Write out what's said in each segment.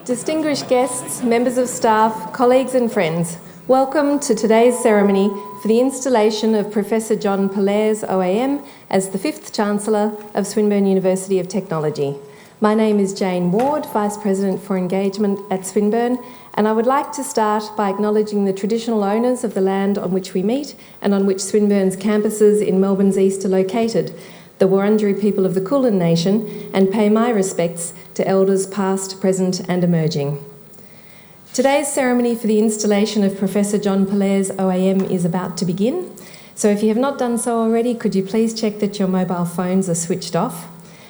Distinguished guests, members of staff, colleagues and friends, welcome to today's ceremony for the installation of Professor John Pollaers OAM as the 5th Chancellor of Swinburne University of Technology. My name is Jane Ward, Vice President for Engagement at Swinburne, and I would like to start by acknowledging the traditional owners of the land on which we meet and on which Swinburne's campuses in Melbourne's east are located, the Wurundjeri people of the Kulin Nation, and pay my respects to elders past, present and emerging. Today's ceremony for the installation of Professor John Pollaers OAM is about to begin, so if you have not done so already, could you please check that your mobile phones are switched off?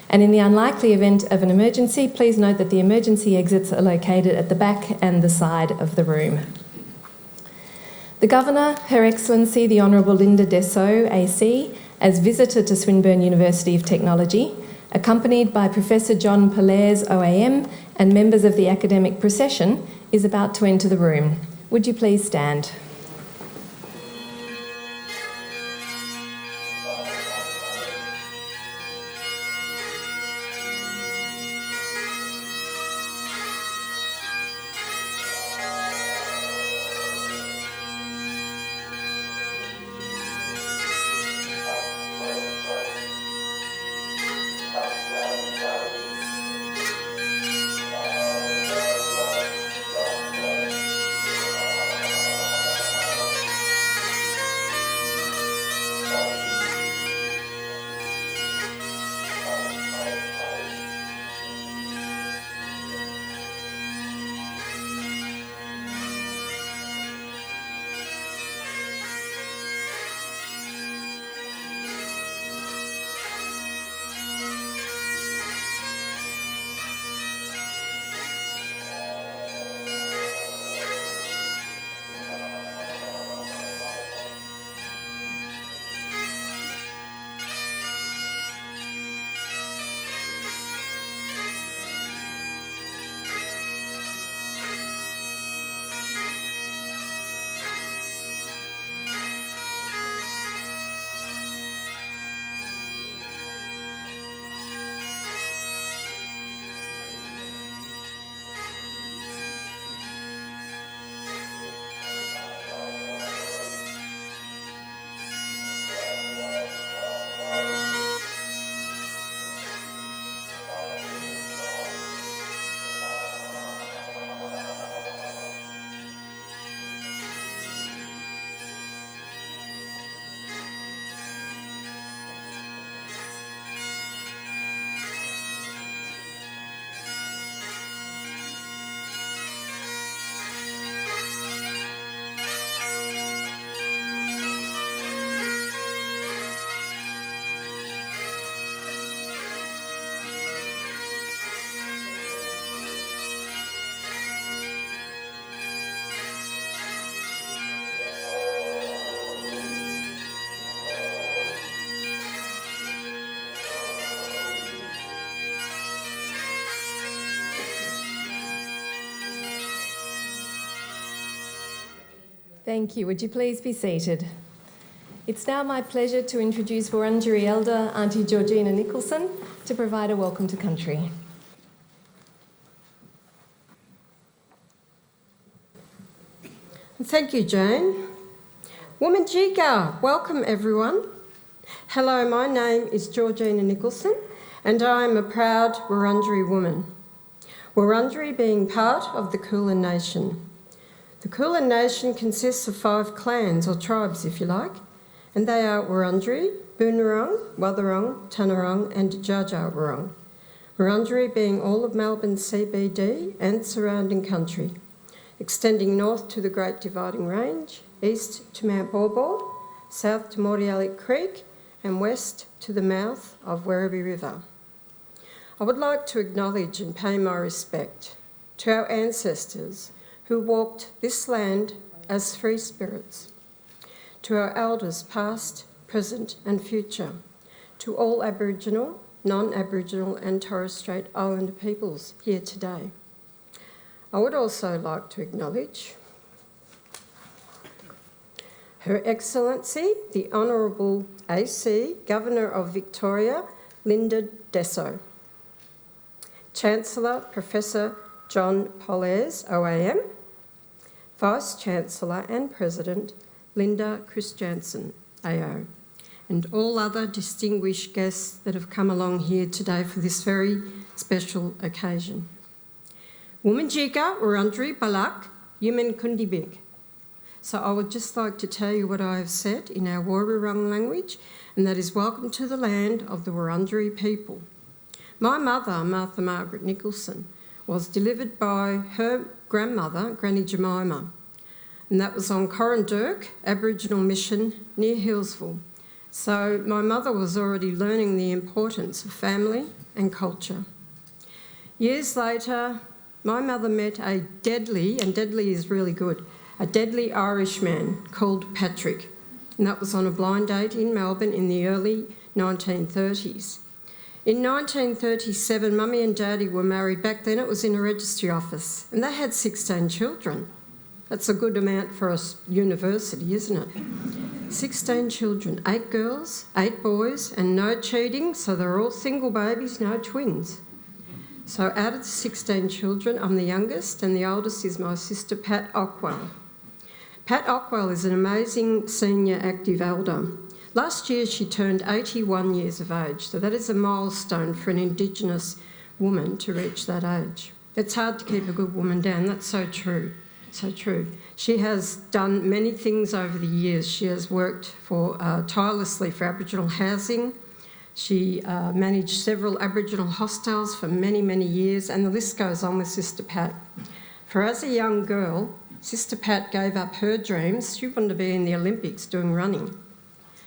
And in the unlikely event of an emergency, please note that the emergency exits are located at the back and the side of the room. The Governor, Her Excellency the Honourable Dessau AC, as visitor to Swinburne University of Technology, accompanied by Professor John Pollaers OAM and members of the academic procession, is about to enter the room. Would you please stand? Thank you. Would you please be seated? It's now my pleasure to introduce Wurundjeri Elder Auntie Georgina Nicholson to provide a welcome to country. Thank you, Jane. Womanjiga, welcome everyone. Hello, my name is Georgina Nicholson and I am a proud Wurundjeri woman. Wurundjeri being part of the Kulin Nation. The Kulin Nation consists of 5 clans, or tribes if you like, and they are Wurundjeri, Boonwurrung, Wathaurong, Tanarong and Dja Dja Wurrung. Wurundjeri being all of Melbourne's CBD and surrounding country, extending north to the Great Dividing Range, east to Mount Baw Baw, south to Mordialloc Creek and west to the mouth of Werribee River. I would like to acknowledge and pay my respect to our ancestors who walked this land as free spirits, to our elders past, present and future, to all Aboriginal, non-Aboriginal and Torres Strait Islander peoples here today. I would also like to acknowledge Her Excellency the Honourable AC, Governor of Victoria, Linda Dessau, Chancellor Professor John Pollaers OAM, Vice-Chancellor and President Linda Christiansen AO, and all other distinguished guests that have come along here today for this very special occasion. Womanjika Wurundjeri Balak Yumin Kundibik. So I would just like to tell you what I have said in our Wurrung language, and that is welcome to the land of the Wurundjeri people. My mother, Martha Margaret Nicholson, was delivered by her grandmother, Granny Jemima, and that was on Corrandirk Aboriginal Mission near Hillsville. So my mother was already learning the importance of family and culture. Years later, my mother met a deadly, and deadly is really good, a deadly Irishman called Patrick, and that was on a blind date in Melbourne in the early 1930s. In 1937, Mummy and Daddy were married. Back then it was in a registry office, and they had 16 children. That's a good amount for a university, isn't it? 16 children, 8 girls, 8 boys, and no cheating, so they're all single babies, no twins. So out of the 16 children, I'm the youngest, and the oldest is my sister Pat Ockwell. Pat Ockwell is an amazing senior active elder. Last year she turned 81 years of age, so that is a milestone for an Indigenous woman to reach that age. It's hard to keep a good woman down, that's so true, so true. She has done many things over the years. She has worked tirelessly for Aboriginal housing. She managed several Aboriginal hostels for many, many years, and the list goes on with Sister Pat. For as a young girl, Sister Pat gave up her dreams. She wanted to be in the Olympics doing running.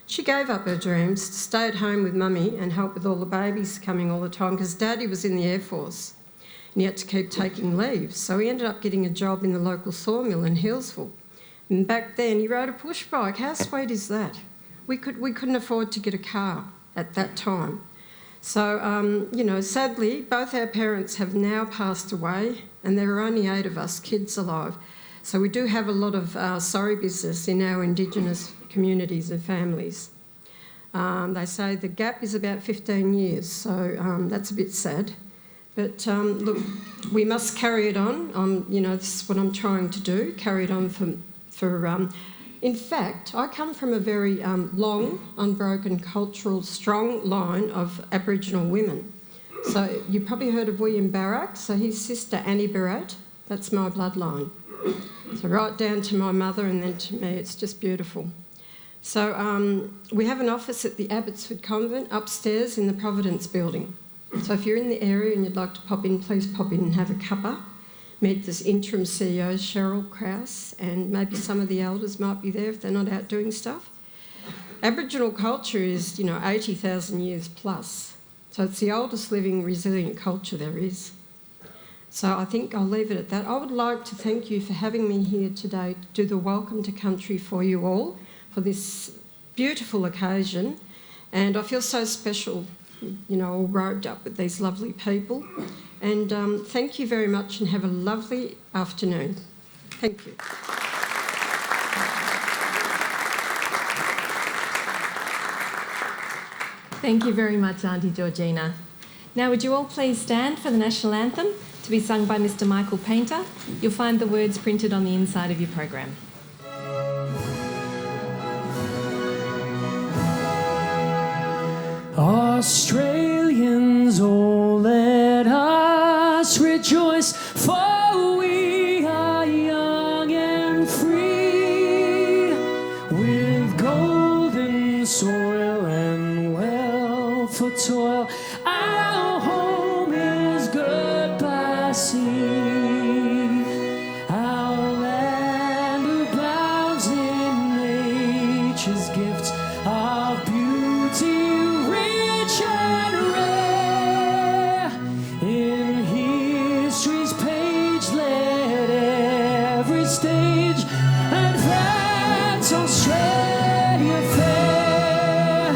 She gave up her dreams to stay at home with Mummy and help with all the babies coming all the time, because Daddy was in the Air Force and he had to keep taking leave. So he ended up getting a job in the local sawmill in Hillsville. And back then he rode a push bike. How sweet is that? We couldn't afford to get a car at that time. So, sadly, both our parents have now passed away, and there are only 8 of us kids alive. So we do have a lot of sorry business in our Indigenous communities and families. They say the gap is about 15 years, so that's a bit sad. But look, we must carry it on. This is what I'm trying to do, carry it on in fact, I come from a very long, unbroken, cultural, strong line of Aboriginal women. So you probably heard of William Barrack, so his sister Annie Barratt, that's my bloodline. So right down to my mother and then to me, it's just beautiful. So we have an office at the Abbotsford Convent upstairs in the Providence building. So if you're in the area and you'd like to pop in, please pop in and have a cuppa. Meet this interim CEO, Cheryl Krause, and maybe some of the elders might be there if they're not out doing stuff. Aboriginal culture is, 80,000 years plus. So it's the oldest living resilient culture there is. So I think I'll leave it at that. I would like to thank you for having me here today to do the Welcome to Country for you all for this beautiful occasion. And I feel so special, all robed up with these lovely people. And thank you very much and have a lovely afternoon. Thank you. Thank you very much, Auntie Georgina. Now would you all please stand for the National Anthem to be sung by Mr. Michael Painter. You'll find the words printed on the inside of your program. Australians, oh, let us rejoice, for we are young and free, with golden soil and wealth for toil. Our home is good by sea. Our land abounds in nature's gifts of beauty, rich and rare. In history's page, let every stage advance Australia fair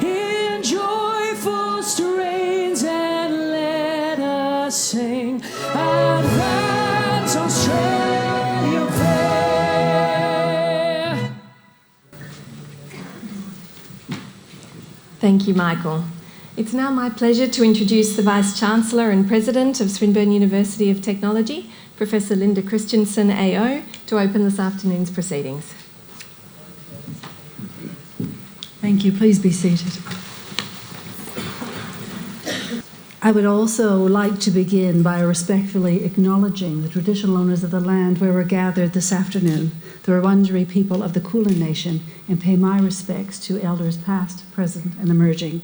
in joyful strains, and let us sing advance Australia fair. Thank you, Michael. It's now my pleasure to introduce the Vice-Chancellor and President of Swinburne University of Technology, Professor Linda Christensen AO, to open this afternoon's proceedings. Thank you. Please be seated. I would also like to begin by respectfully acknowledging the traditional owners of the land where we're gathered this afternoon, the Wurundjeri people of the Kulin Nation, and pay my respects to elders past, present and emerging,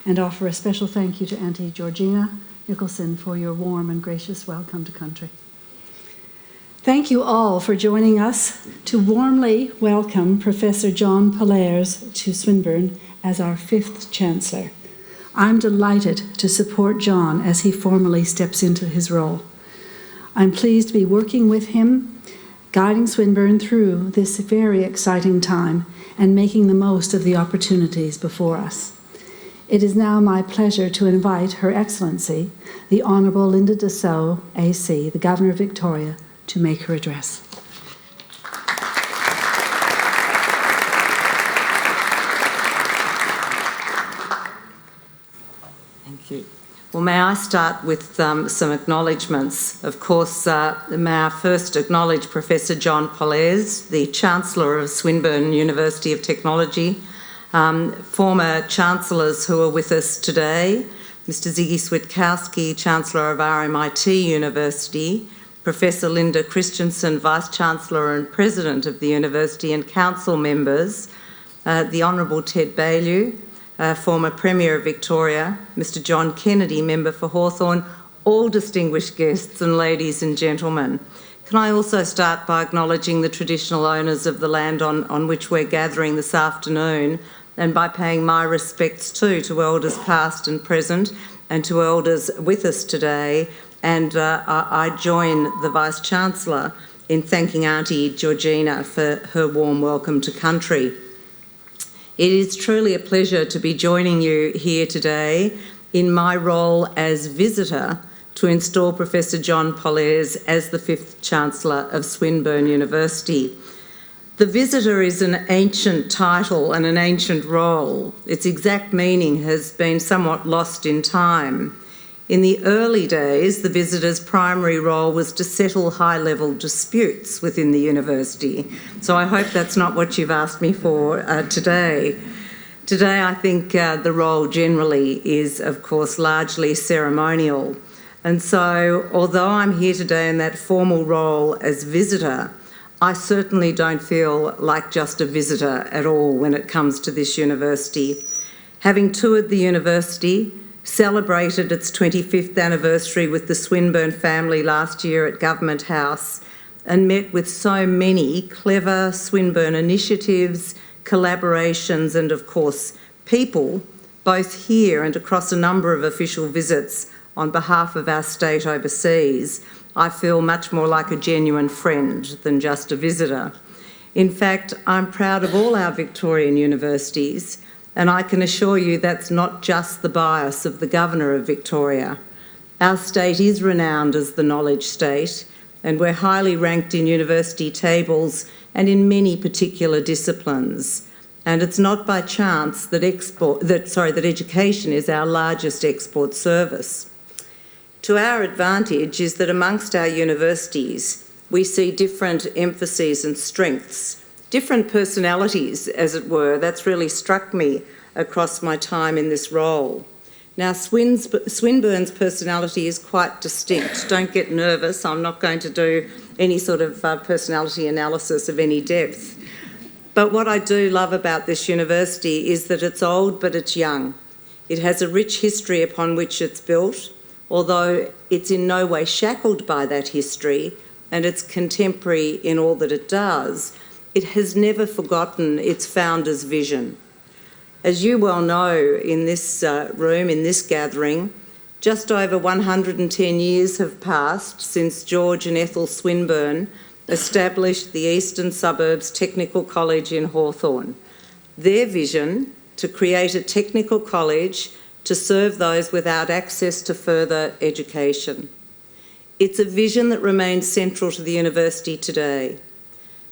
and offer a special thank you to Auntie Georgina Nicholson for your warm and gracious welcome to country. Thank you all for joining us to warmly welcome Professor John Pollaers to Swinburne as our 5th Chancellor. I'm delighted to support John as he formally steps into his role. I'm pleased to be working with him, guiding Swinburne through this very exciting time and making the most of the opportunities before us. It is now my pleasure to invite Her Excellency, the Honourable Linda Dessau, AC, the Governor of Victoria, to make her address. Thank you. Well, may I start with some acknowledgements. Of course, may I first acknowledge Professor John Pollaers, the Chancellor of Swinburne University of Technology, former Chancellors who are with us today, Mr Ziggy Switkowski, Chancellor of RMIT University, Professor Linda Christensen, Vice-Chancellor and President of the University, and Council members, the Honourable Ted Baillieu, former Premier of Victoria, Mr John Kennedy, Member for Hawthorn, all distinguished guests and ladies and gentlemen. Can I also start by acknowledging the traditional owners of the land on which we're gathering this afternoon, and by paying my respects too to elders past and present and to elders with us today. And I join the Vice-Chancellor in thanking Auntie Georgina for her warm welcome to country. It is truly a pleasure to be joining you here today in my role as visitor to install Professor John Pollaers as the 5th Chancellor of Swinburne University. The visitor is an ancient title and an ancient role. Its exact meaning has been somewhat lost in time. In the early days, the visitor's primary role was to settle high-level disputes within the university. So I hope that's not what you've asked me for today. Today, I think the role generally is, of course, largely ceremonial. And so, although I'm here today in that formal role as visitor, I certainly don't feel like just a visitor at all when it comes to this university. Having toured the university, celebrated its 25th anniversary with the Swinburne family last year at Government House, and met with so many clever Swinburne initiatives, collaborations and, of course, people, both here and across a number of official visits on behalf of our state overseas, I feel much more like a genuine friend than just a visitor. In fact, I'm proud of all our Victorian universities, and I can assure you that's not just the bias of the Governor of Victoria. Our state is renowned as the knowledge state, and we're highly ranked in university tables and in many particular disciplines. And it's not by chance that education is our largest export service. To our advantage is that amongst our universities, we see different emphases and strengths, different personalities, as it were. That's really struck me across my time in this role. Now, Swinburne's personality is quite distinct. Don't get nervous. I'm not going to do any sort of personality analysis of any depth. But what I do love about this university is that it's old, but it's young. It has a rich history upon which it's built, although it's in no way shackled by that history, and it's contemporary in all that it does. It has never forgotten its founder's vision. As you well know, in this room, in this gathering, just over 110 years have passed since George and Ethel Swinburne established the Eastern Suburbs Technical College in Hawthorn. Their vision to create a technical college to serve those without access to further education. It's a vision that remains central to the university today.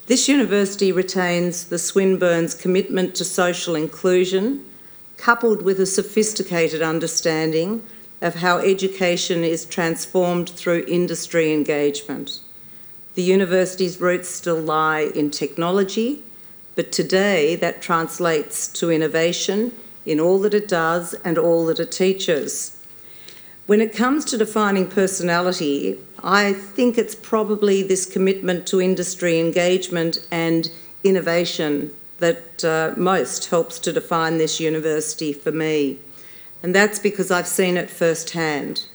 This university retains the Swinburne's commitment to social inclusion, coupled with a sophisticated understanding of how education is transformed through industry engagement. The university's roots still lie in technology, but today that translates to innovation in all that it does and all that it teaches. When it comes to defining personality, I think it's probably this commitment to industry engagement and innovation that most helps to define this university for me. And that's because I've seen it firsthand.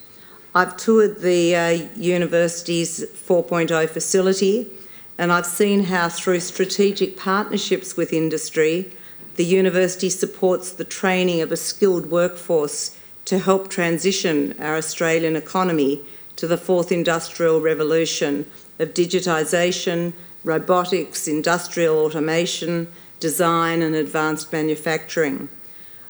I've toured the university's 4.0 facility, and I've seen how through strategic partnerships with industry, the university supports the training of a skilled workforce to help transition our Australian economy to the fourth industrial revolution of digitisation, robotics, industrial automation, design and advanced manufacturing.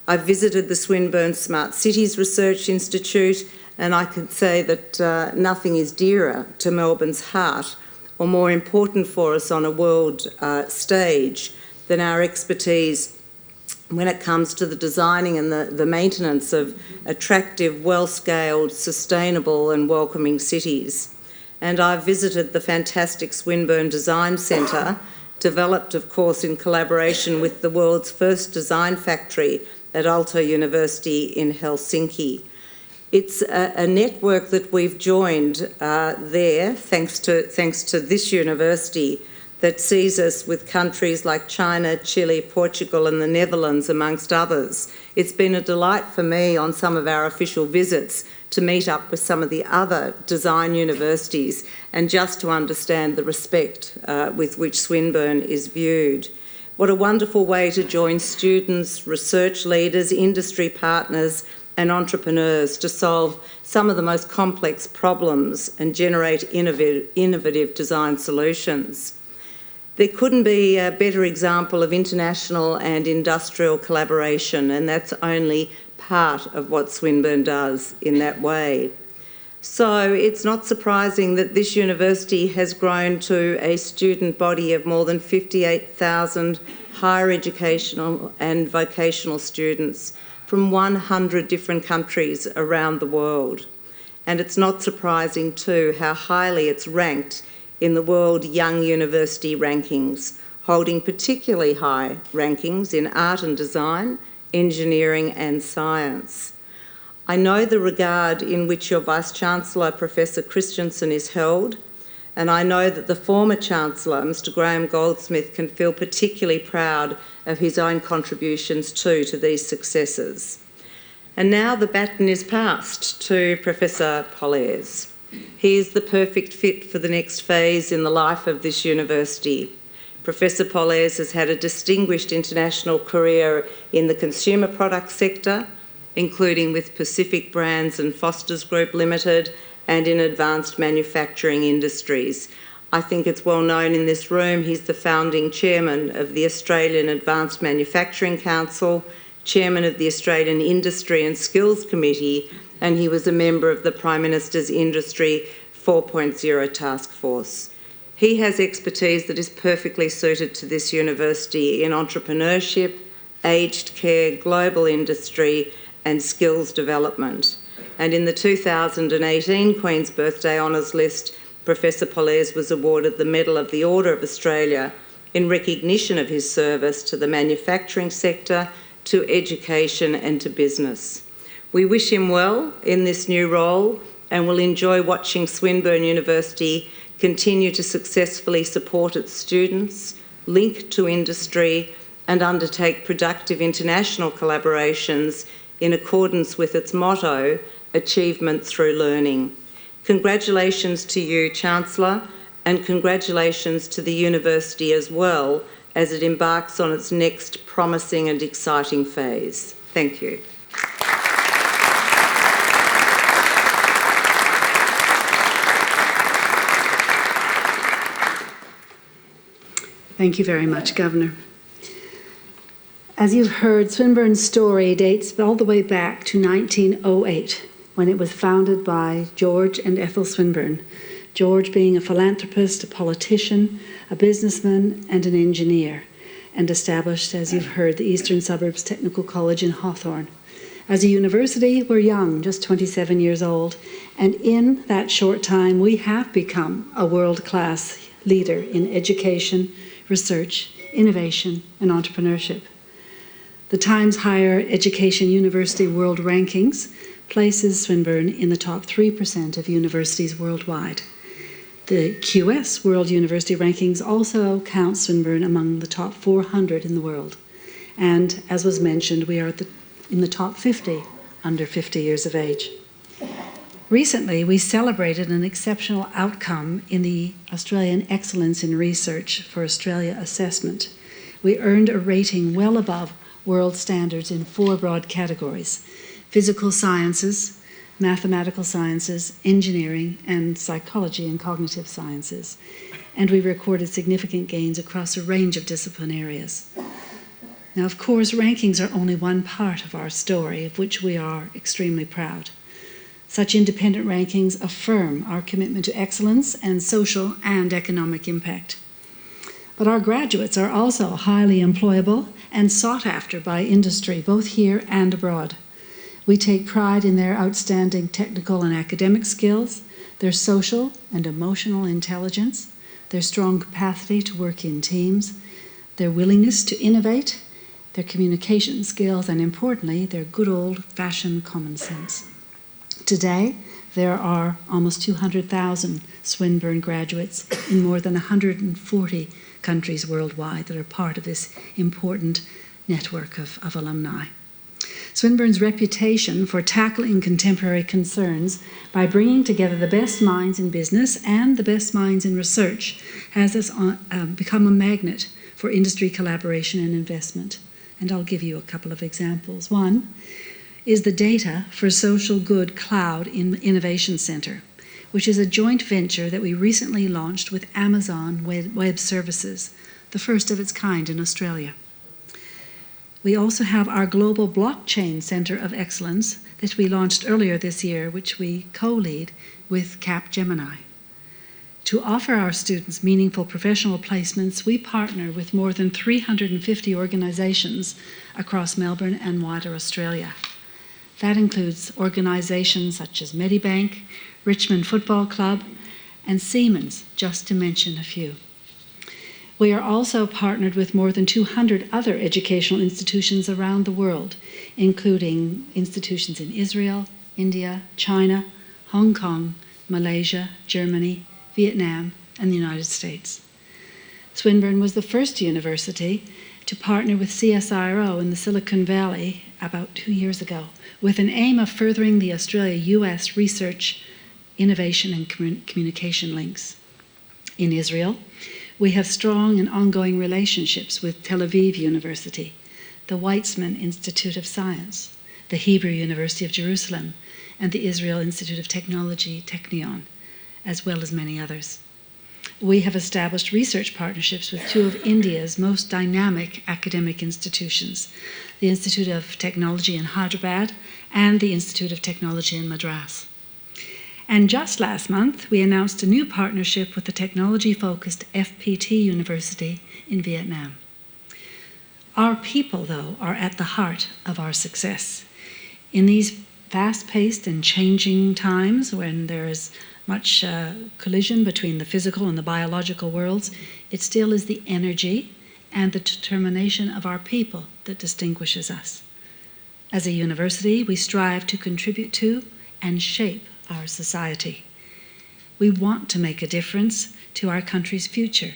I've visited the Swinburne Smart Cities Research Institute, and I can say that nothing is dearer to Melbourne's heart or more important for us on a world stage than our expertise when it comes to the designing and the maintenance of attractive, well-scaled, sustainable and welcoming cities. And I've visited the fantastic Swinburne Design Centre, developed, of course, in collaboration with the world's first design factory at Aalto University in Helsinki. It's a network that we've joined there, thanks to this university, that sees us with countries like China, Chile, Portugal and the Netherlands, amongst others. It's been a delight for me on some of our official visits to meet up with some of the other design universities and just to understand the respect with which Swinburne is viewed. What a wonderful way to join students, research leaders, industry partners and entrepreneurs to solve some of the most complex problems and generate innovative design solutions. There couldn't be a better example of international and industrial collaboration, and that's only part of what Swinburne does in that way. So it's not surprising that this university has grown to a student body of more than 58,000 higher educational and vocational students from 100 different countries around the world. And it's not surprising too how highly it's ranked in the World Young University Rankings, holding particularly high rankings in art and design, engineering and science. I know the regard in which your Vice-Chancellor, Professor Christensen, is held, and I know that the former Chancellor, Mr Graham Goldsmith, can feel particularly proud of his own contributions too to these successes. And now the baton is passed to Professor Pollaers. He is the perfect fit for the next phase in the life of this university. Professor Pollaers has had a distinguished international career in the consumer products sector, including with Pacific Brands and Foster's Group Limited, and in advanced manufacturing industries. I think it's well known in this room he's the founding chairman of the Australian Advanced Manufacturing Council, chairman of the Australian Industry and Skills Committee, and he was a member of the Prime Minister's Industry 4.0 Task Force. He has expertise that is perfectly suited to this university in entrepreneurship, aged care, global industry and skills development. And in the 2018 Queen's Birthday Honours List, Professor Pollaers was awarded the Medal of the Order of Australia in recognition of his service to the manufacturing sector, to education and to business. We wish him well in this new role and will enjoy watching Swinburne University continue to successfully support its students, link to industry and undertake productive international collaborations in accordance with its motto, achievement through learning. Congratulations to you, Chancellor, and congratulations to the university as well as it embarks on its next promising and exciting phase. Thank you. Thank you very much, Governor. As you've heard, Swinburne's story dates all the way back to 1908, when it was founded by George and Ethel Swinburne. George being a philanthropist, a politician, a businessman and an engineer. and established, as you've heard, the Eastern Suburbs Technical College in Hawthorne. As a university, we're young, just 27 years old, and in that short time, we have become a world-class leader in education, research, innovation, and entrepreneurship. The Times Higher Education University World Rankings places Swinburne in the top 3% of universities worldwide. The QS World University Rankings also count Swinburne among the top 400 in the world. And as was mentioned, we are in the top 50 under 50 years of age. Recently, we celebrated an exceptional outcome in the Australian Excellence in Research for Australia assessment. We earned a rating well above world standards in 4 broad categories: physical sciences, mathematical sciences, engineering, and psychology and cognitive sciences. And we recorded significant gains across a range of discipline areas. Now, of course, rankings are only one part of our story, of which we are extremely proud. Such independent rankings affirm our commitment to excellence and social and economic impact. But our graduates are also highly employable and sought after by industry, both here and abroad. We take pride in their outstanding technical and academic skills, their social and emotional intelligence, their strong capacity to work in teams, their willingness to innovate, their communication skills, and importantly, their good old-fashioned common sense. Today, there are almost 200,000 Swinburne graduates in more than 140 countries worldwide that are part of this important network of alumni. Swinburne's reputation for tackling contemporary concerns by bringing together the best minds in business and the best minds in research has become a magnet for industry collaboration and investment. And I'll give you a couple of examples. One is the Data for Social Good Cloud Innovation Center, which is a joint venture that we recently launched with Amazon Web Services, the first of its kind in Australia. We also have our Global Blockchain Center of Excellence that we launched earlier this year, which we co-lead with Capgemini. To offer our students meaningful professional placements, we partner with more than 350 organisations across Melbourne and wider Australia. That includes organisations such as Medibank, Richmond Football Club, and Siemens, just to mention a few. We are also partnered with more than 200 other educational institutions around the world, including institutions in Israel, India, China, Hong Kong, Malaysia, Germany, Vietnam, and the United States. Swinburne was the first university to partner with CSIRO in the Silicon Valley about 2 years ago, with an aim of furthering the Australia-US research, innovation, and communication links. In Israel, we have strong and ongoing relationships with Tel Aviv University, the Weizmann Institute of Science, the Hebrew University of Jerusalem, and the Israel Institute of Technology, Technion, as well as many others. We have established research partnerships with 2 of India's most dynamic academic institutions, the Institute of Technology in Hyderabad and the Institute of Technology in Madras. And just last month, we announced a new partnership with the technology-focused FPT University in Vietnam. Our people, though, are at the heart of our success. In these fast-paced and changing times when there is much collision between the physical and the biological worlds, it still is the energy and the determination of our people that distinguishes us. As a university, we strive to contribute to and shape our society. We want to make a difference to our country's future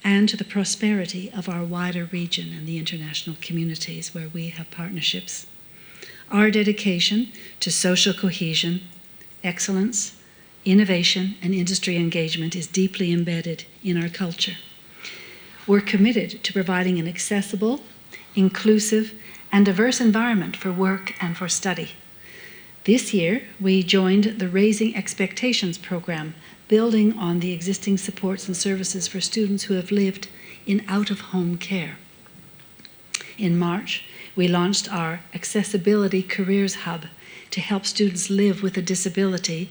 and to the prosperity of our wider region and the international communities where we have partnerships. Our dedication to social cohesion, excellence, innovation, and industry engagement is deeply embedded in our culture. We're committed to providing an accessible, inclusive, and diverse environment for work and for study. This year, we joined the Raising Expectations program, building on the existing supports and services for students who have lived in out-of-home care. In March, we launched our Accessibility Careers Hub to help students living with a disability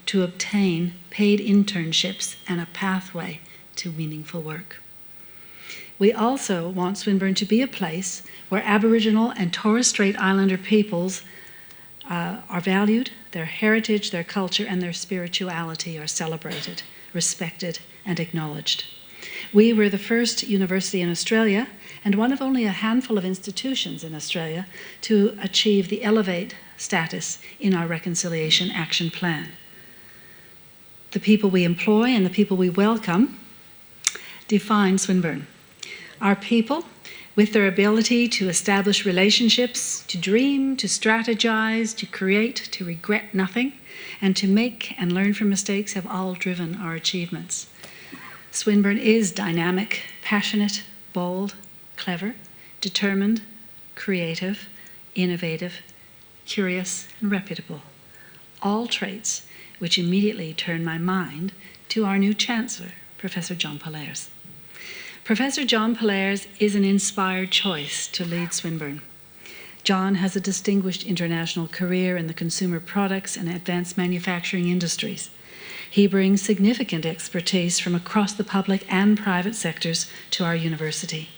to obtain paid internships and a pathway to meaningful work. We also want Swinburne to be a place where Aboriginal and Torres Strait Islander peoples are valued, their heritage, their culture, and their spirituality are celebrated, respected, and acknowledged. We were the first university in Australia and one of only a handful of institutions in Australia to achieve the Elevate status in our Reconciliation Action Plan. The people we employ and the people we welcome define Swinburne. Our people, with their ability to establish relationships, to dream, to strategize, to create, to regret nothing, and to make and learn from mistakes, have all driven our achievements. Swinburne is dynamic, passionate, bold, clever, determined, creative, innovative, curious, and reputable. All traits which immediately turn my mind to our new Chancellor, Professor John Pollaers. Professor John Pollaers is an inspired choice to lead Swinburne. John has a distinguished international career in the consumer products and advanced manufacturing industries. He brings significant expertise from across the public and private sectors to our university.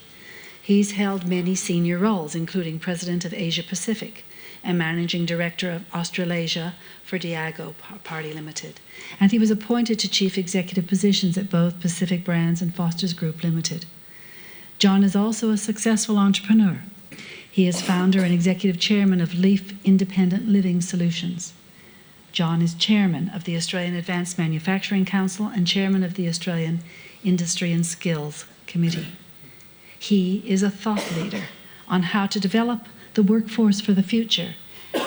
He's held many senior roles, including President of Asia Pacific and Managing Director of Australasia for Diageo Party Limited. And he was appointed to chief executive positions at both Pacific Brands and Foster's Group Limited. John is also a successful entrepreneur. He is founder and executive chairman of Leaf Independent Living Solutions. John is chairman of the Australian Advanced Manufacturing Council and chairman of the Australian Industry and Skills Committee. He is a thought leader on how to develop the workforce for the future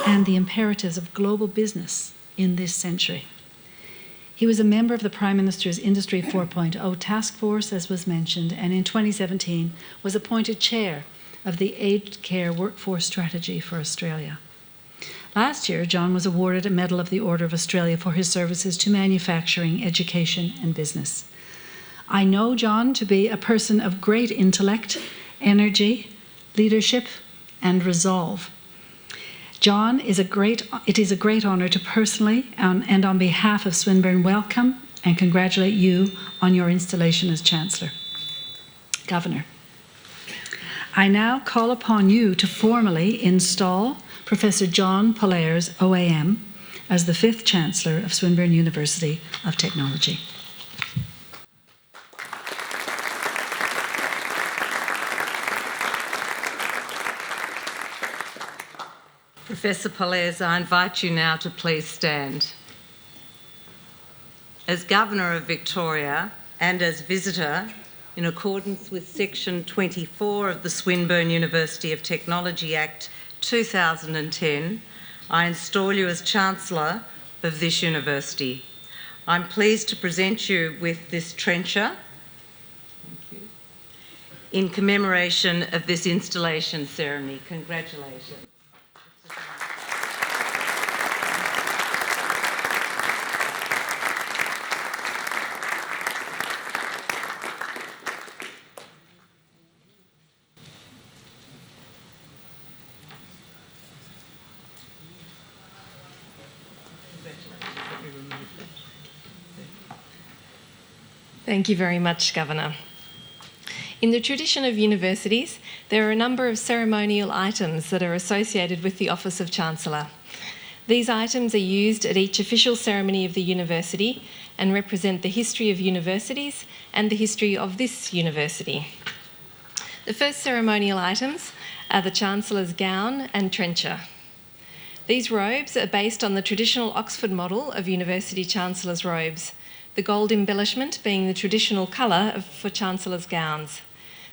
and the imperatives of global business in this century. He was a member of the Prime Minister's Industry 4.0 task force, as was mentioned, and in 2017 was appointed chair of the Aged Care Workforce Strategy for Australia. Last year, John was awarded a Medal of the Order of Australia for his services to manufacturing, education, and business. I know John to be a person of great intellect, energy, leadership, and resolve. John, it is a great honour to personally and on behalf of Swinburne welcome and congratulate you on your installation as Chancellor. Governor, I now call upon you to formally install Professor John Pollaers OAM as the 5th Chancellor of Swinburne University of Technology. Professor Pollaers, I invite you now to please stand. As Governor of Victoria and as visitor, in accordance with Section 24 of the Swinburne University of Technology Act 2010, I install you as Chancellor of this university. I'm pleased to present you with this trencher in commemoration of this installation ceremony. Congratulations. Thank you very much, Governor. In the tradition of universities, there are a number of ceremonial items that are associated with the office of Chancellor. These items are used at each official ceremony of the university and represent the history of universities and the history of this university. The first ceremonial items are the Chancellor's gown and trencher. These robes are based on the traditional Oxford model of university Chancellor's robes, the gold embellishment being the traditional colour for Chancellor's gowns.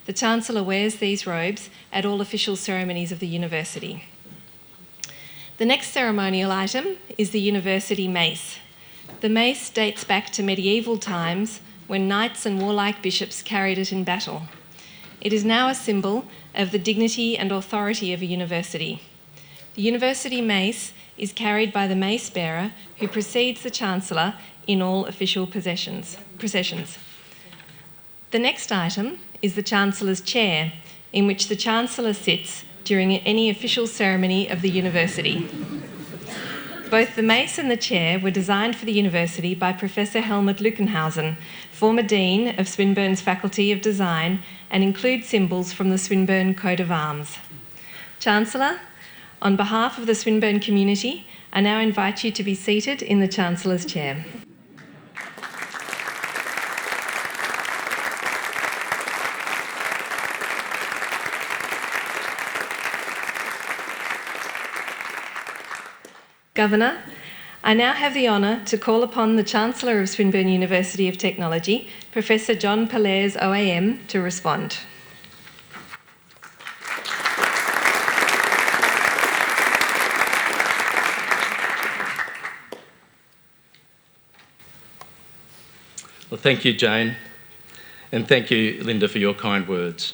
The Chancellor wears these robes at all official ceremonies of the university. The next ceremonial item is the university mace. The mace dates back to medieval times when knights and warlike bishops carried it in battle. It is now a symbol of the dignity and authority of a university. The university mace is carried by the mace bearer who precedes the Chancellor in all official processions. The next item is the Chancellor's chair, in which the Chancellor sits during any official ceremony of the university. Both the mace and the chair were designed for the university by Professor Helmut Lückenhausen, former Dean of Swinburne's Faculty of Design, and include symbols from the Swinburne coat of arms. Chancellor, on behalf of the Swinburne community, I now invite you to be seated in the Chancellor's chair. Governor, I now have the honour to call upon the Chancellor of Swinburne University of Technology, Professor John Pollaers OAM, to respond. Well, thank you, Jane, and thank you, Linda, for your kind words.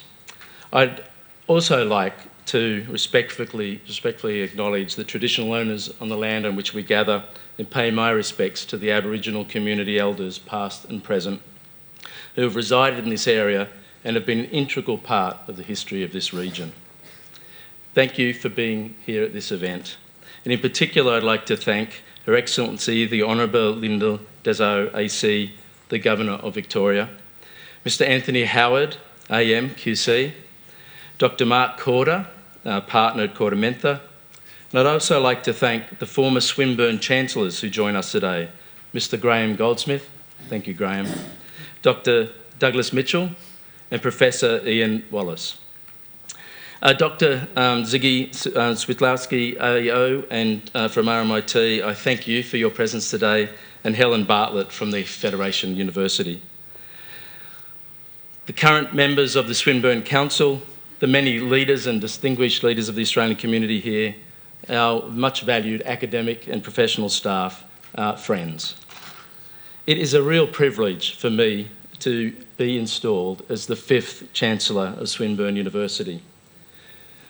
I'd also like to respectfully acknowledge the traditional owners on the land on which we gather and pay my respects to the Aboriginal community elders, past and present, who have resided in this area and have been an integral part of the history of this region. Thank you for being here at this event. And in particular, I'd like to thank Her Excellency, the Honourable Linda Dessau AC, the Governor of Victoria, Mr Anthony Howard, AM, QC, Dr Mark Corder, partner at Corder-Mentha, and I'd also like to thank the former Swinburne Chancellors who join us today, Mr Graham Goldsmith, thank you Graham, Dr Douglas Mitchell and Professor Ian Wallace. Dr Ziggy Switlowski, AO, and from RMIT, I thank you for your presence today, and Helen Bartlett from the Federation University. The current members of the Swinburne Council, the many leaders and distinguished leaders of the Australian community here, our much valued academic and professional staff, friends. It is a real privilege for me to be installed as the 5th Chancellor of Swinburne University.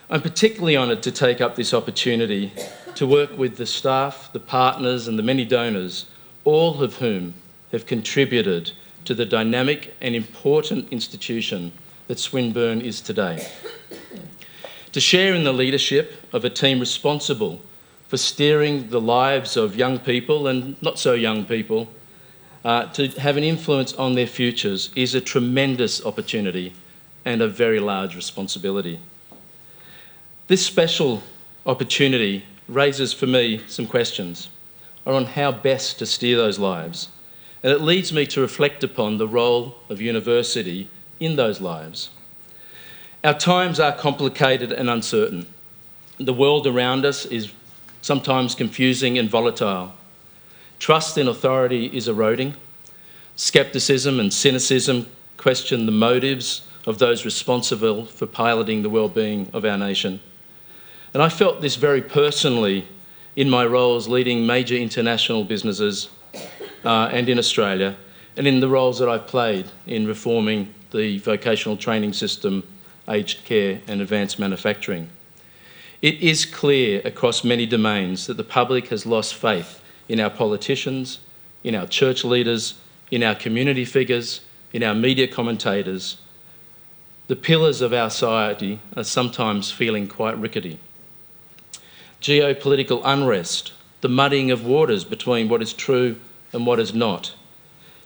I'm particularly honoured to take up this opportunity to work with the staff, the partners and the many donors, all of whom have contributed to the dynamic and important institution that Swinburne is today. To share in the leadership of a team responsible for steering the lives of young people and not so young people, to have an influence on their futures is a tremendous opportunity and a very large responsibility. This special opportunity raises for me some questions on how best to steer those lives, and it leads me to reflect upon the role of university in those lives. Our times are complicated and uncertain. The world around us is sometimes confusing and volatile. Trust in authority is eroding. Scepticism and cynicism question the motives of those responsible for piloting the well-being of our nation. And I felt this very personally in my roles leading major international businesses and in Australia, and in the roles that I've played in reforming the vocational training system, aged care and advanced manufacturing. It is clear across many domains that the public has lost faith in our politicians, in our church leaders, in our community figures, in our media commentators. The pillars of our society are sometimes feeling quite rickety. Geopolitical unrest, the muddying of waters between what is true and what is not,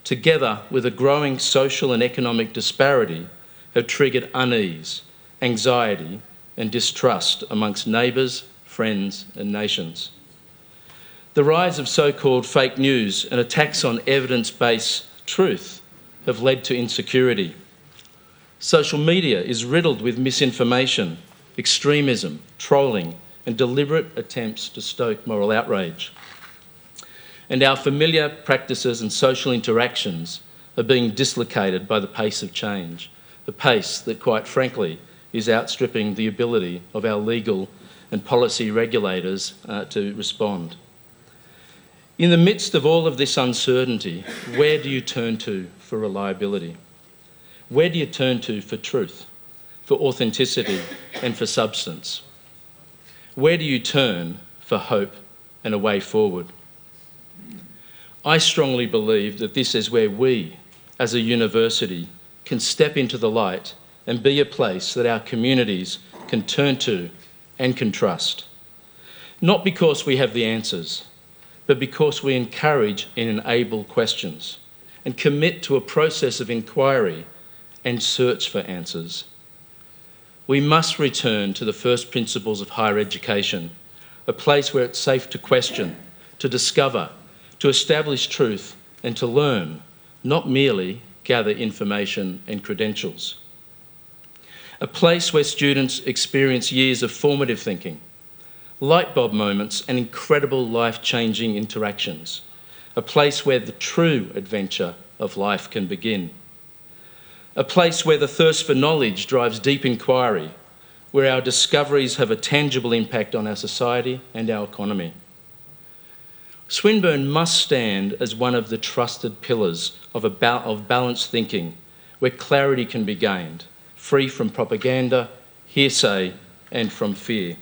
together with a growing social and economic disparity, have triggered unease, anxiety and distrust amongst neighbours, friends and nations. The rise of so-called fake news and attacks on evidence-based truth have led to insecurity. Social media is riddled with misinformation, extremism, trolling and deliberate attempts to stoke moral outrage. And our familiar practices and social interactions are being dislocated by the pace of change, the pace that, quite frankly, is outstripping the ability of our legal and policy regulators to respond. In the midst of all of this uncertainty, where do you turn to for reliability? Where do you turn to for truth, for authenticity and for substance? Where do you turn for hope and a way forward? I strongly believe that this is where we, as a university, can step into the light and be a place that our communities can turn to and can trust. Not because we have the answers, but because we encourage and enable questions and commit to a process of inquiry and search for answers. We must return to the first principles of higher education, a place where it's safe to question, to discover, to establish truth and to learn, not merely gather information and credentials. A place where students experience years of formative thinking, light bulb moments and incredible life-changing interactions. A place where the true adventure of life can begin. A place where the thirst for knowledge drives deep inquiry, where our discoveries have a tangible impact on our society and our economy. Swinburne must stand as one of the trusted pillars of balanced thinking, where clarity can be gained, free from propaganda, hearsay, and from fear.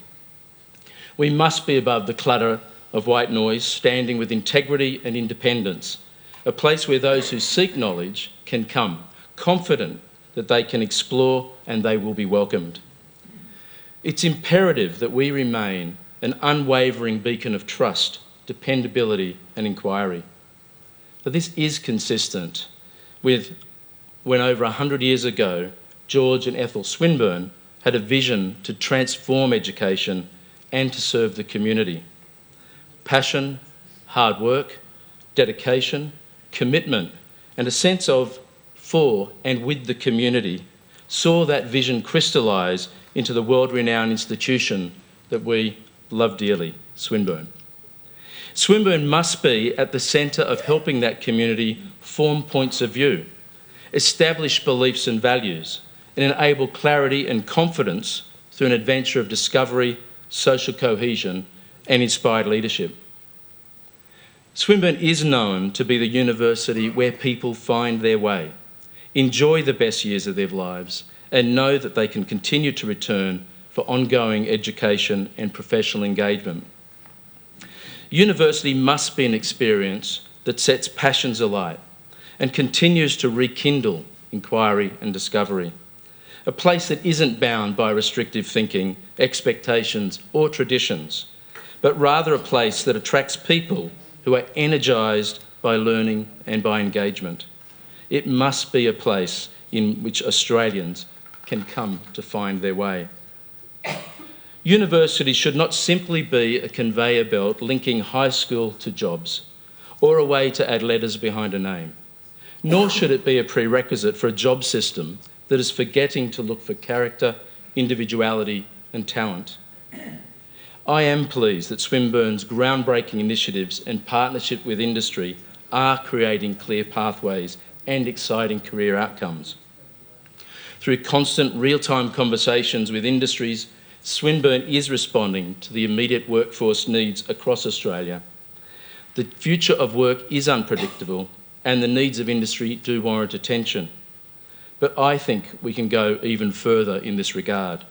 We must be above the clutter of white noise, standing with integrity and independence, a place where those who seek knowledge can come, confident that they can explore and they will be welcomed. It's imperative that we remain an unwavering beacon of trust, dependability and inquiry. But this is consistent with when over 100 years ago, George and Ethel Swinburne had a vision to transform education and to serve the community. Passion, hard work, dedication, commitment, and a sense of for and with the community saw that vision crystallise into the world-renowned institution that we love dearly, Swinburne. Swinburne must be at the centre of helping that community form points of view, establish beliefs and values, and enable clarity and confidence through an adventure of discovery, social cohesion, and inspired leadership. Swinburne is known to be the university where people find their way, enjoy the best years of their lives, and know that they can continue to return for ongoing education and professional engagement. University must be an experience that sets passions alight and continues to rekindle inquiry and discovery. A place that isn't bound by restrictive thinking, expectations or traditions, but rather a place that attracts people who are energised by learning and by engagement. It must be a place in which Australians can come to find their way. University should not simply be a conveyor belt linking high school to jobs or a way to add letters behind a name, nor should it be a prerequisite for a job system that is forgetting to look for character, individuality and talent. I am pleased that Swinburne's groundbreaking initiatives and partnership with industry are creating clear pathways and exciting career outcomes. Through constant real-time conversations with industries, Swinburne is responding to the immediate workforce needs across Australia. The future of work is unpredictable and the needs of industry do warrant attention. But I think we can go even further in this regard.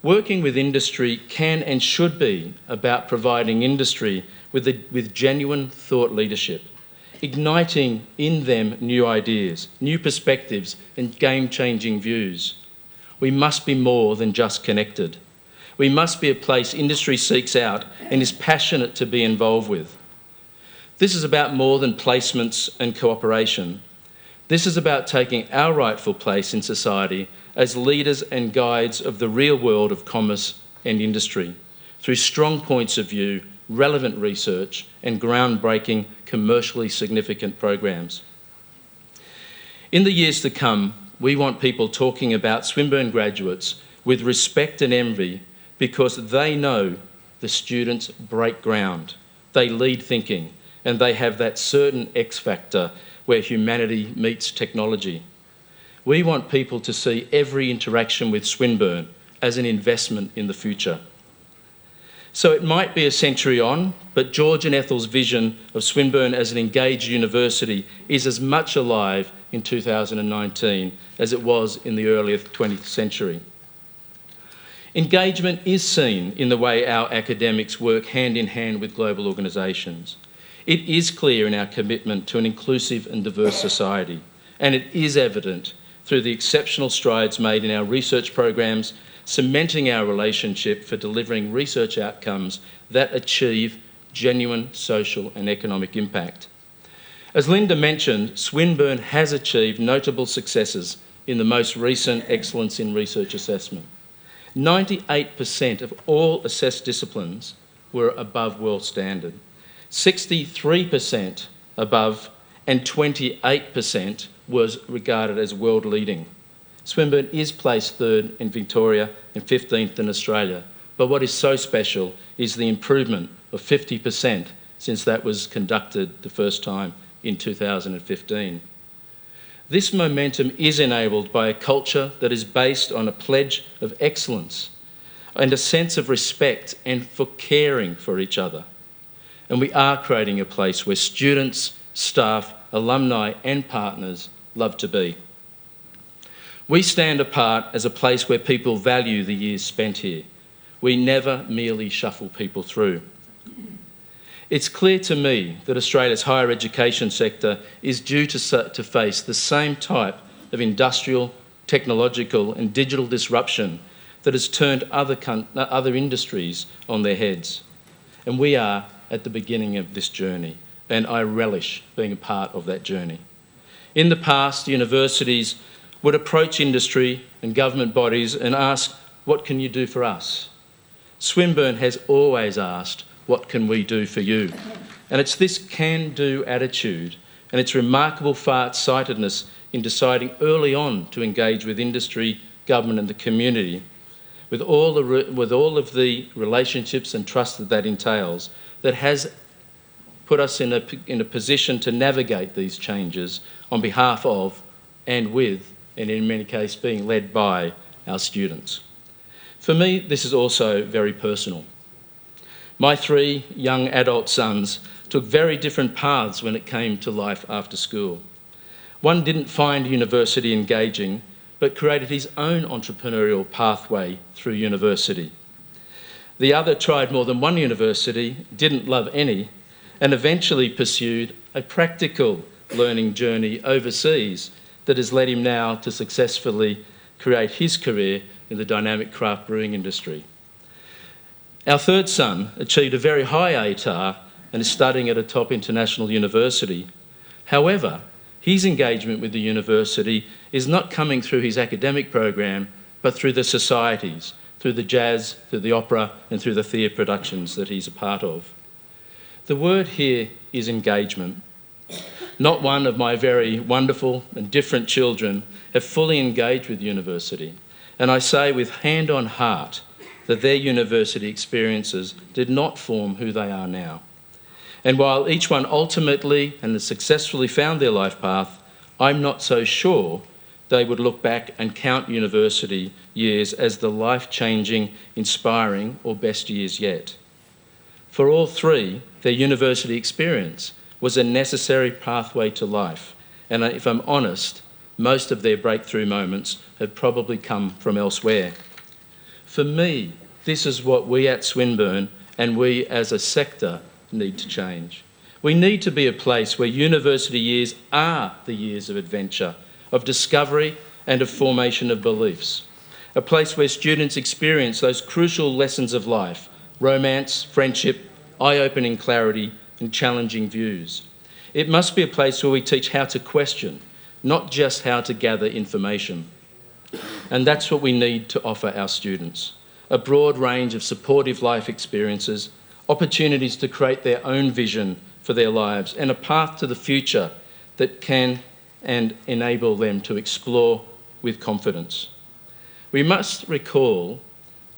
Working with industry can and should be about providing industry with genuine thought leadership, igniting in them new ideas, new perspectives and game-changing views. We must be more than just connected. We must be a place industry seeks out and is passionate to be involved with. This is about more than placements and cooperation. This is about taking our rightful place in society as leaders and guides of the real world of commerce and industry through strong points of view, relevant research and groundbreaking commercially significant programs. In the years to come, we want people talking about Swinburne graduates with respect and envy because they know the students break ground, they lead thinking, and they have that certain X factor where humanity meets technology. We want people to see every interaction with Swinburne as an investment in the future. So it might be a century on, but George and Ethel's vision of Swinburne as an engaged university is as much alive in 2019 as it was in the earlier 20th century. Engagement is seen in the way our academics work hand in hand with global organisations. It is clear in our commitment to an inclusive and diverse society, and it is evident through the exceptional strides made in our research programs, cementing our relationship for delivering research outcomes that achieve genuine social and economic impact. As Linda mentioned, Swinburne has achieved notable successes in the most recent Excellence in Research assessment. 98% of all assessed disciplines were above world standard, 63% above, and 28% was regarded as world leading. Swinburne is placed 3rd in Victoria and 15th in Australia, but what is so special is the improvement of 50% since that was conducted the first time in 2015. This momentum is enabled by a culture that is based on a pledge of excellence and a sense of respect and for caring for each other. And we are creating a place where students, staff, alumni and partners love to be. We stand apart as a place where people value the years spent here. We never merely shuffle people through. It's clear to me that Australia's higher education sector is due to face the same type of industrial, technological and digital disruption that has turned other industries on their heads. And we are at the beginning of this journey, and I relish being a part of that journey. In the past, universities would approach industry and government bodies and ask, "What can you do for us?" Swinburne has always asked, "What can we do for you?" And it's this can-do attitude and its remarkable far-sightedness in deciding early on to engage with industry, government and the community, with all of the relationships and trust that entails, that has put us in a position to navigate these changes on behalf of and with, and in many cases being led by, our students. For me, this is also very personal. My 3 young adult sons took very different paths when it came to life after school. One didn't find university engaging, but created his own entrepreneurial pathway through university. The other tried more than one university, didn't love any, and eventually pursued a practical learning journey overseas that has led him now to successfully create his career in the dynamic craft brewing industry. Our 3rd son achieved a very high ATAR and is studying at a top international university. However, his engagement with the university is not coming through his academic program, but through the societies, through the jazz, through the opera, and through the theatre productions that he's a part of. The word here is engagement. Not one of my very wonderful and different children have fully engaged with university, and I say with hand on heart that their university experiences did not form who they are now. And while each one ultimately and has successfully found their life path, I'm not so sure they would look back and count university years as the life-changing, inspiring or best years yet. For all 3, their university experience was a necessary pathway to life, and if I'm honest, most of their breakthrough moments have probably come from elsewhere. For me, this is what we at Swinburne and we as a sector need to change. We need to be a place where university years are the years of adventure, of discovery and of formation of beliefs. A place where students experience those crucial lessons of life, romance, friendship, eye-opening clarity and challenging views. It must be a place where we teach how to question, not just how to gather information. And that's what we need to offer our students. A broad range of supportive life experiences, opportunities to create their own vision for their lives, and a path to the future that can and enable them to explore with confidence. We must recall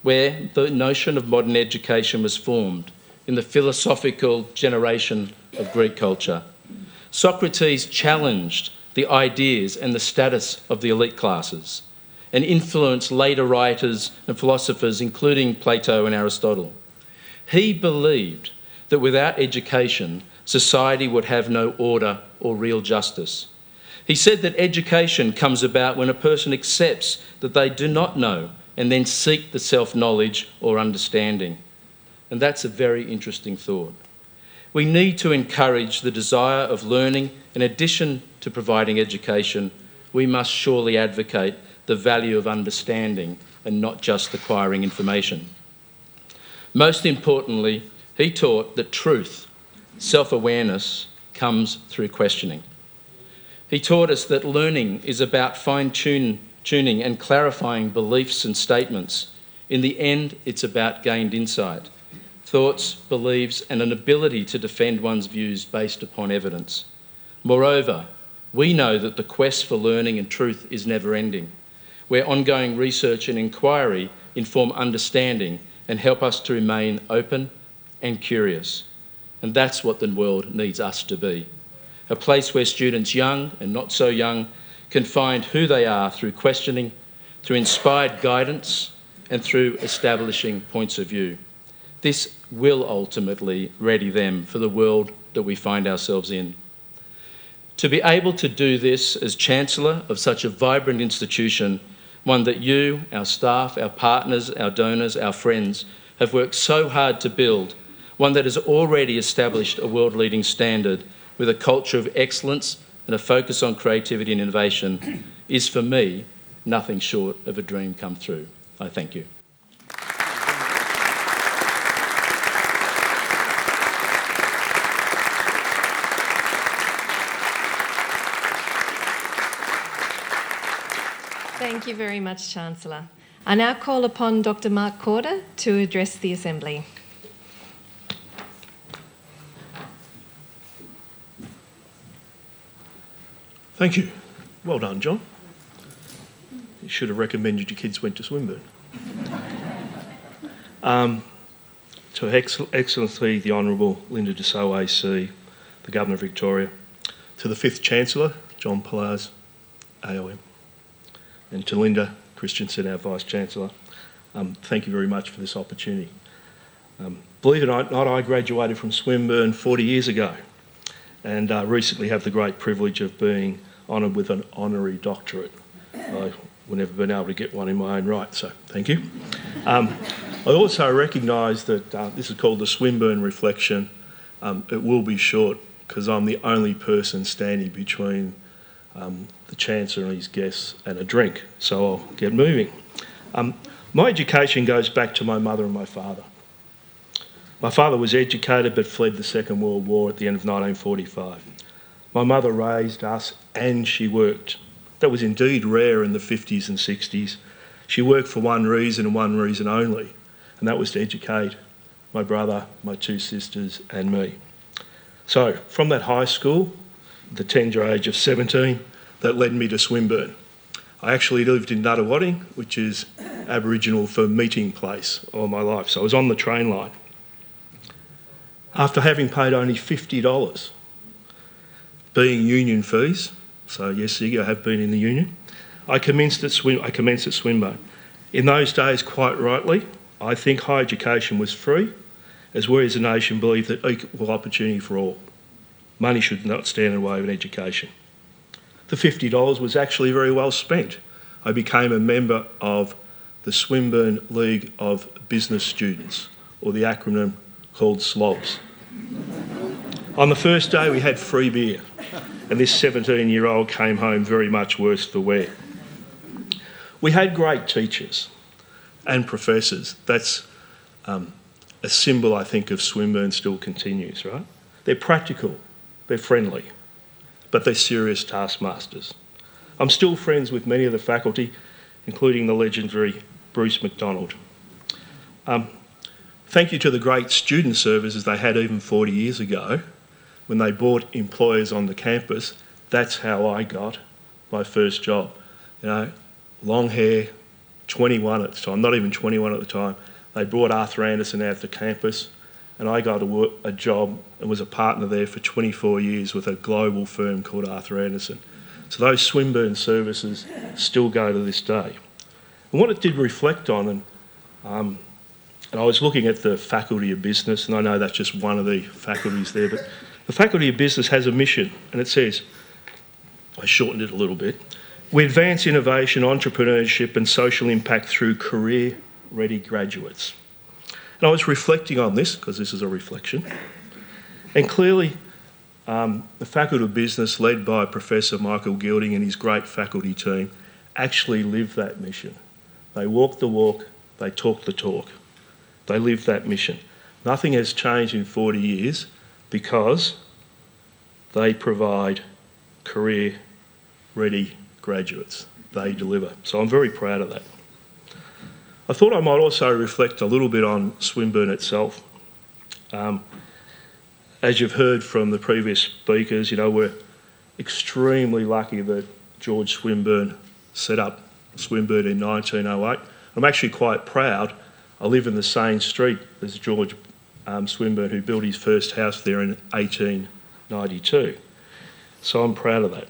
where the notion of modern education was formed, in the philosophical generation of Greek culture. Socrates challenged the ideas and the status of the elite classes and influenced later writers and philosophers, including Plato and Aristotle. He believed that without education, society would have no order or real justice. He said that education comes about when a person accepts that they do not know and then seek the self-knowledge or understanding. And that's a very interesting thought. We need to encourage the desire of learning. In addition to providing education, we must surely advocate the value of understanding and not just acquiring information. Most importantly, He taught that truth, self-awareness, comes through questioning. He taught us that learning is about fine-tuning and clarifying beliefs and statements. In the end, it's about gained insight, thoughts, beliefs, and an ability to defend one's views based upon evidence. Moreover, we know that the quest for learning and truth is never-ending, where ongoing research and inquiry inform understanding and help us to remain open and curious. And that's what the world needs us to be. A place where students, young and not so young, can find who they are through questioning, through inspired guidance, and through establishing points of view. This will ultimately ready them for the world that we find ourselves in. To be able to do this as Chancellor of such a vibrant institution, one that you, our staff, our partners, our donors, our friends, have worked so hard to build, one that has already established a world-leading standard with a culture of excellence and a focus on creativity and innovation, is for me nothing short of a dream come true. I thank you. Thank you very much, Chancellor. I now call upon Dr. Mark Corder to address the Assembly. Thank you. Well done, John. You should have recommended your kids went to Swinburne. To Her Excellency the Honourable Linda Dessau AC, the Governor of Victoria, to the 5th Chancellor, John Pollaers OAM, and to Linda Christensen, our Vice-Chancellor, thank you very much for this opportunity. Believe it or not, I graduated from Swinburne 40 years ago and recently have the great privilege of being honoured with an honorary doctorate. I would never been able to get one in my own right, so thank you. I also recognise that this is called the Swinburne Reflection. It will be short because I'm the only person standing between the Chancellor and his guests and a drink, so I'll get moving. My education goes back to my mother and my father. My father was educated but fled the Second World War at the end of 1945. My mother raised us and she worked. That was indeed rare in the 50s and 60s. She worked for one reason and one reason only, and that was to educate my brother, my 2 sisters and me. So from that high school, the tender age of 17, that led me to Swinburne. I actually lived in Nuttawading, which is Aboriginal for meeting place all my life, so I was on the train line. After having paid only $50, being union fees, so yes, Ziggy, I have been in the union, I commenced at Swinburne. In those days, quite rightly, I think higher education was free, as we as a nation believed that equal opportunity for all. Money should not stand in the way of an education. The $50 was actually very well spent. I became a member of the Swinburne League of Business Students, or the acronym called SLOBS. On the first day we had free beer, and this 17-year-old came home very much worse for wear. We had great teachers and professors. That's a symbol, I think, of Swinburne still continues, right? They're practical, they're friendly, but they're serious taskmasters. I'm still friends with many of the faculty, including the legendary Bruce McDonald. Thank you to the great student services they had even 40 years ago when they brought employers on the campus. That's how I got my first job. You know, long hair, 21 at the time, not even 21 at the time. They brought Arthur Andersen out to campus and I got a job and was a partner there for 24 years with a global firm called Arthur Andersen. So those Swinburne services still go to this day. And what it did reflect on, and I was looking at the Faculty of Business, and I know that's just one of the faculties there, but the Faculty of Business has a mission, and it says, I shortened it a little bit, we advance innovation, entrepreneurship and social impact through career-ready graduates. And I was reflecting on this, because this is a reflection, and clearly the Faculty of Business, led by Professor Michael Gilding and his great faculty team, actually live that mission. They walk the walk, they talk the talk. They live that mission. Nothing has changed in 40 years because they provide career-ready graduates. They deliver. So I'm very proud of that. I thought I might also reflect a little bit on Swinburne itself. As you've heard from the previous speakers, we're extremely lucky that George Swinburne set up Swinburne in 1908. I'm actually quite proud. I live in the same street as George Swinburne, who built his first house there in 1892. So I'm proud of that.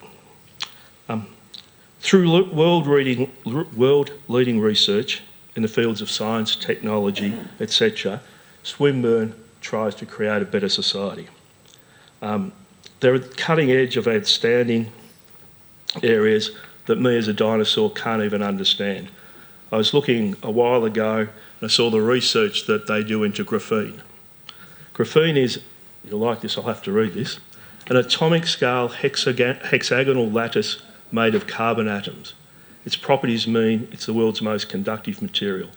Through world-leading research in the fields of science, technology, etc., Swinburne tries to create a better society. They're at the cutting edge of outstanding areas that me as a dinosaur can't even understand. I was looking a while ago and I saw the research that they do into graphene. Graphene is, you'll like this, I'll have to read this, an atomic scale hexagonal lattice made of carbon atoms. Its properties mean it's the world's most conductive material,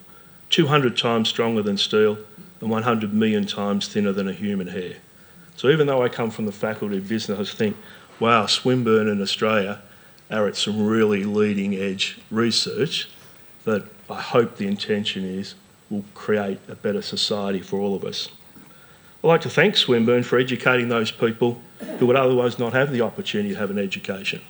200 times stronger than steel and 100 million times thinner than a human hair. So even though I come from the Faculty of Business, I think, wow, Swinburne and Australia are at some really leading edge research that I hope the intention is will create a better society for all of us. I'd like to thank Swinburne for educating those people who would otherwise not have the opportunity to have an education.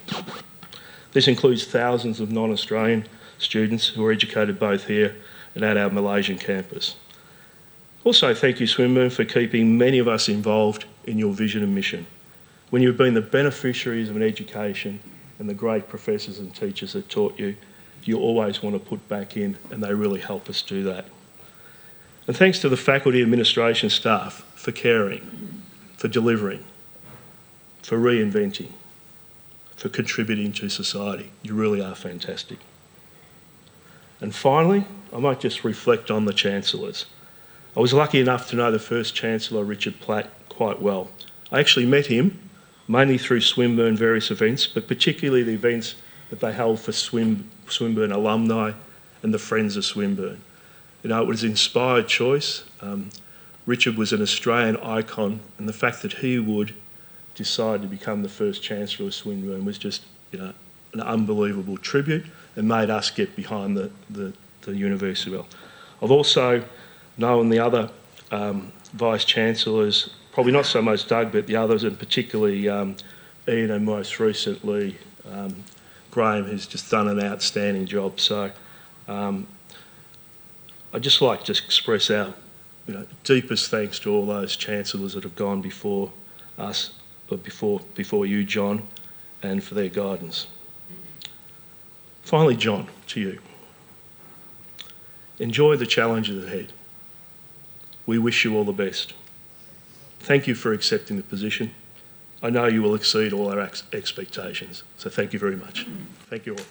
This includes thousands of non-Australian students who are educated both here and at our Malaysian campus. Also, thank you, Swinburne, for keeping many of us involved in your vision and mission. When you've been the beneficiaries of an education and the great professors and teachers that taught you, you always want to put back in, and they really help us do that. And thanks to the faculty administration staff for caring, for delivering, for reinventing, for contributing to society. You really are fantastic. And finally, I might just reflect on the Chancellors. I was lucky enough to know the first Chancellor, Richard Platt, quite well. I actually met him mainly through Swinburne various events, but particularly the events that they held for Swinburne alumni and the Friends of Swinburne. It was an inspired choice. Richard was an Australian icon, and the fact that he would decide to become the first Chancellor of Swinburne was just an unbelievable tribute and made us get behind the university well. I've also known the other Vice-Chancellors, probably not so much Doug, but the others, and particularly Ian, and most recently Graham, who's just done an outstanding job. So I'd just like to express our deepest thanks to all those Chancellors that have gone before us, but before you, John, and for their guidance. Finally, John, to you. Enjoy the challenges ahead. We wish you all the best. Thank you for accepting the position. I know you will exceed all our expectations, so thank you very much. Thank you all.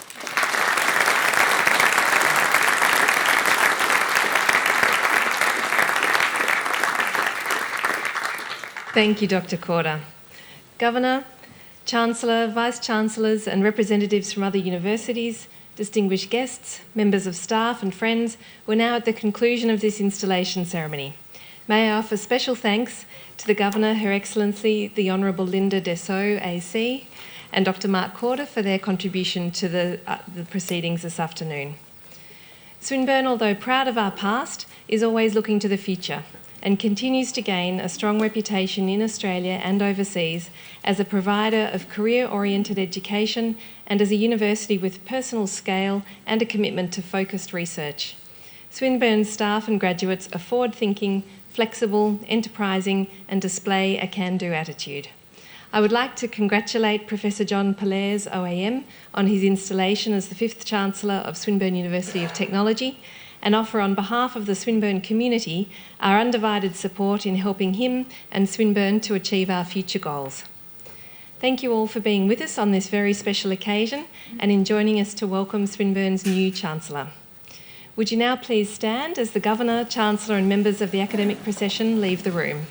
Thank you, Dr. Corder. Governor, Chancellor, Vice-Chancellors and representatives from other universities, distinguished guests, members of staff and friends, we're now at the conclusion of this installation ceremony. May I offer special thanks to the Governor, Her Excellency, the Honourable Linda Dessau, AC, and Dr. Mark Corder for their contribution to the proceedings this afternoon. Swinburne, although proud of our past, is always looking to the future and continues to gain a strong reputation in Australia and overseas as a provider of career-oriented education and as a university with personal scale and a commitment to focused research. Swinburne's staff and graduates are forward-thinking, flexible, enterprising and display a can-do attitude. I would like to congratulate Professor John Pollaers OAM on his installation as the 5th Chancellor of Swinburne University of Technology and offer on behalf of the Swinburne community our undivided support in helping him and Swinburne to achieve our future goals. Thank you all for being with us on this very special occasion and in joining us to welcome Swinburne's new Chancellor. Would you now please stand as the Governor, Chancellor and members of the academic procession leave the room.